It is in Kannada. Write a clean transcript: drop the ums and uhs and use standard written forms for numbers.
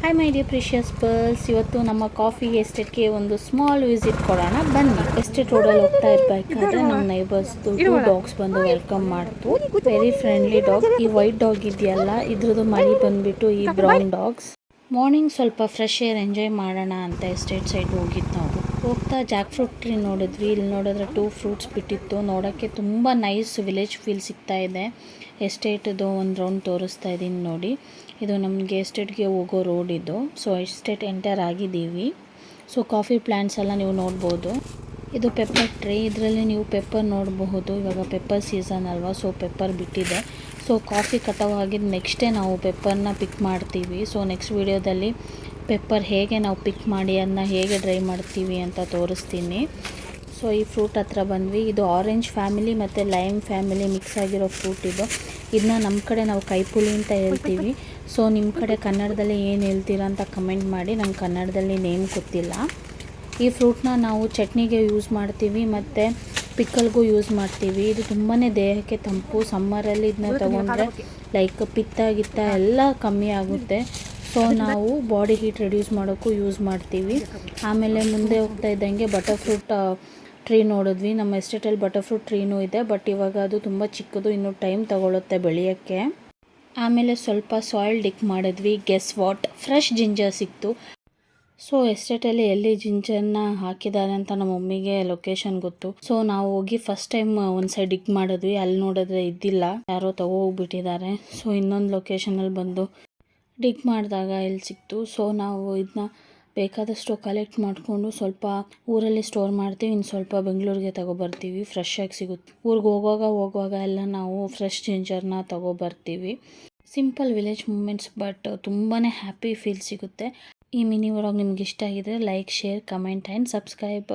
Hi my dear precious pearls, ಇವತ್ತು ನಮ್ಮ ಕಾಫಿ ಎಸ್ಟೇಟ್ಗೆ ಒಂದು ಸ್ಮಾಲ್ ವಿಸಿಟ್ ಕೊಡೋಣ ಬನ್ನಿ. ಎಸ್ಟೇಟ್ ರೋಡಲ್ಲಿ ಹೋಗ್ತಾ ಇರಬೇಕಾದ್ರೆ ನಮ್ಮ ನೈಬರ್ಸ್ದು 2 ಡಾಗ್ಸ್ ಬಂದು ವೆಲ್ಕಮ್ ಮಾಡ್ತು. Very friendly dog. ಈ ವೈಟ್ ಡಾಗ್ ಇದೆಯಲ್ಲ, ಇದ್ರದ್ದು ಮರಿ ಬಂದ್ಬಿಟ್ಟು ಈ ಬ್ರೌನ್ ಡಾಗ್ಸ್. ಮಾರ್ನಿಂಗ್ ಸ್ವಲ್ಪ ಫ್ರೆಶ್ ಏರ್ ಎಂಜಾಯ್ ಮಾಡೋಣ ಅಂತ ಎಸ್ಟೇಟ್ ಸೈಡ್ ಹೋಗಿದ್ದು ನಾವು. ಹೋಗ್ತಾ ಜಾಕ್ ಫ್ರೂಟ್ ಟ್ರೀ ನೋಡಿದ್ವಿ. ಇಲ್ಲಿ ನೋಡಿದ್ರೆ 2 ಫ್ರೂಟ್ಸ್ ಬಿಟ್ಟಿತ್ತು. ನೋಡೋಕ್ಕೆ ತುಂಬ ನೈಸ್ ವಿಲೇಜ್ ಫೀಲ್ ಸಿಗ್ತಾ ಇದೆ. ಎಸ್ಟೇಟ್ದು ಒಂದು ರೌಂಡ್ ತೋರಿಸ್ತಾ ಇದ್ದೀನಿ ನೋಡಿ. ಇದು ನಮಗೆ ಎಸ್ಟೇಟ್ಗೆ ಹೋಗೋ ರೋಡ್ ಇದು. ಸೊ ಎಸ್ಟೇಟ್ ಎಂಟರ್ ಆಗಿದ್ದೀವಿ. ಸೊ ಕಾಫಿ ಪ್ಲ್ಯಾಂಟ್ಸ್ ಎಲ್ಲ ನೀವು ನೋಡ್ಬೋದು. ಇದು ಪೆಪ್ಪರ್ ಟ್ರೀ. ಇದರಲ್ಲಿ ನೀವು ಪೆಪ್ಪರ್ ನೋಡಬಹುದು. ಇವಾಗ ಪೆಪ್ಪರ್ ಸೀಸನ್ ಅಲ್ವಾ, ಸೊ ಪೆಪ್ಪರ್ ಬಿಟ್ಟಿದೆ. ಸೊ ಕಾಫಿ ಕಟಾವು ಆಗಿದ್ದು ನೆಕ್ಸ್ಟೇ ನಾವು ಪೆಪ್ಪರ್ನ ಪಿಕ್ ಮಾಡ್ತೀವಿ. ಸೊ ನೆಕ್ಸ್ಟ್ ವೀಡಿಯೋದಲ್ಲಿ ಪೆಪ್ಪರ್ ಹೇಗೆ ನಾವು ಪಿಕ್ ಮಾಡಿ ಅದನ್ನ ಹೇಗೆ ಡ್ರೈ ಮಾಡ್ತೀವಿ ಅಂತ ತೋರಿಸ್ತೀನಿ. ಸೊ ಈ ಫ್ರೂಟ್ ಹತ್ರ ಬಂದ್ವಿ. ಇದು ಆರೆಂಜ್ ಫ್ಯಾಮಿಲಿ ಮತ್ತು ಲೈಮ್ ಫ್ಯಾಮಿಲಿ ಮಿಕ್ಸ್ ಆಗಿರೋ ಫ್ರೂಟ್ ಇದು. ಇದನ್ನ ನಮ್ಮ ಕಡೆ ನಾವು ಕೈಪುಳಿ ಅಂತ ಹೇಳ್ತೀವಿ. ಸೊ ನಿಮ್ಮ ಕಡೆ ಕನ್ನಡದಲ್ಲಿ ಏನು ಹೇಳ್ತೀರಾ ಅಂತ ಕಮೆಂಟ್ ಮಾಡಿ. ನಂಗೆ ಕನ್ನಡದಲ್ಲಿ ನೇಮ್ ಗೊತ್ತಿಲ್ಲ. ಈ ಫ್ರೂಟ್ನ ನಾವು ಚಟ್ನಿಗೆ ಯೂಸ್ ಮಾಡ್ತೀವಿ ಮತ್ತು ಪಿಕ್ಕಲ್ಗೂ ಯೂಸ್ ಮಾಡ್ತೀವಿ. ಇದು ತುಂಬಾ ದೇಹಕ್ಕೆ ತಂಪು. ಸಮ್ಮರಲ್ಲಿ ಇದನ್ನ ತೊಗೊಂಡ್ರೆ ಲೈಕ್ ಪಿತ್ತ ಗಿತ್ತ ಎಲ್ಲ ಕಮ್ಮಿ ಆಗುತ್ತೆ. ಸೊ ನಾವು ಬಾಡಿ ಹೀಟ್ ರೆಡ್ಯೂಸ್ ಮಾಡೋಕ್ಕೂ ಯೂಸ್ ಮಾಡ್ತೀವಿ. ಆಮೇಲೆ ಮುಂದೆ ಹೋಗ್ತಾ ಇದ್ದಂಗೆ ಬಟರ್ ಫ್ರೂಟ್ ಟ್ರೀ ನೋಡಿದ್ವಿ. ನಮ್ಮ ಎಸ್ಟೇಟಲ್ಲಿ ಬಟರ್ ಫ್ರೂಟ್ ಟ್ರೀನೂ ಇದೆ, ಬಟ್ ಇವಾಗ ಅದು ತುಂಬ ಚಿಕ್ಕದು, ಇನ್ನೂ ಟೈಮ್ ತಗೊಳುತ್ತೆ ಬೆಳೆಯೋಕ್ಕೆ. ಆಮೇಲೆ ಸ್ವಲ್ಪ ಸಾಯಿಲ್ ಡಿಕ್ ಮಾಡಿದ್ವಿ. ಗೆಸ್ ವಾಟ್, ಫ್ರೆಶ್ ಜಿಂಜರ್ ಸಿಕ್ತು. ಸೊ ಎಸ್ಟೇಟಲ್ಲಿ ಎಲ್ಲಿ ಜಿಂಜರ್ನ ಹಾಕಿದ್ದಾರೆ ಅಂತ ನಮ್ಮ ಮಮ್ಮಿಗೆ ಲೊಕೇಶನ್ ಗೊತ್ತು. ಸೊ ನಾವು ಹೋಗಿ ಫಸ್ಟ್ ಟೈಮ್ ಒಂದು ಸೈಡ್ ಡಿಗ್ ಮಾಡಿದ್ವಿ. ಅಲ್ಲಿ ನೋಡಿದ್ರೆ ಇದ್ದಿಲ್ಲ, ಯಾರೋ ತಗೋಗ್ಬಿಟ್ಟಿದ್ದಾರೆ. ಸೊ ಇನ್ನೊಂದು ಲೊಕೇಶನಲ್ಲಿ ಬಂದು ಡಿಗ್ ಮಾಡಿದಾಗ ಇಲ್ಲಿ ಸಿಕ್ತು. ಸೊ ನಾವು ಇದನ್ನ ಬೇಕಾದಷ್ಟು ಕಲೆಕ್ಟ್ ಮಾಡಿಕೊಂಡು ಸ್ವಲ್ಪ ಊರಲ್ಲಿ ಸ್ಟೋರ್ ಮಾಡ್ತೀವಿ. ಇನ್ನು ಸ್ವಲ್ಪ ಬೆಂಗಳೂರಿಗೆ ತಗೊಬರ್ತೀವಿ. ಫ್ರೆಶ್ ಆಗಿ ಸಿಗುತ್ತೆ. ಊರಿಗೆ ಹೋಗುವಾಗ ಎಲ್ಲ ನಾವು ಫ್ರೆಶ್ ಜಿಂಜರ್ನ ತಗೊಬರ್ತೀವಿ. ಸಿಂಪಲ್ ವಿಲೇಜ್ ಮೂಮೆಂಟ್ಸ್, ಬಟ್ ತುಂಬಾ ಹ್ಯಾಪಿ ಫೀಲ್ ಸಿಗುತ್ತೆ. ಈ ಮಿನಿ ವ್ಲಾಗ್ ನಿಮ್ಗೆ ಇಷ್ಟ ಆಗಿದ್ರೆ like, share, comment and subscribe.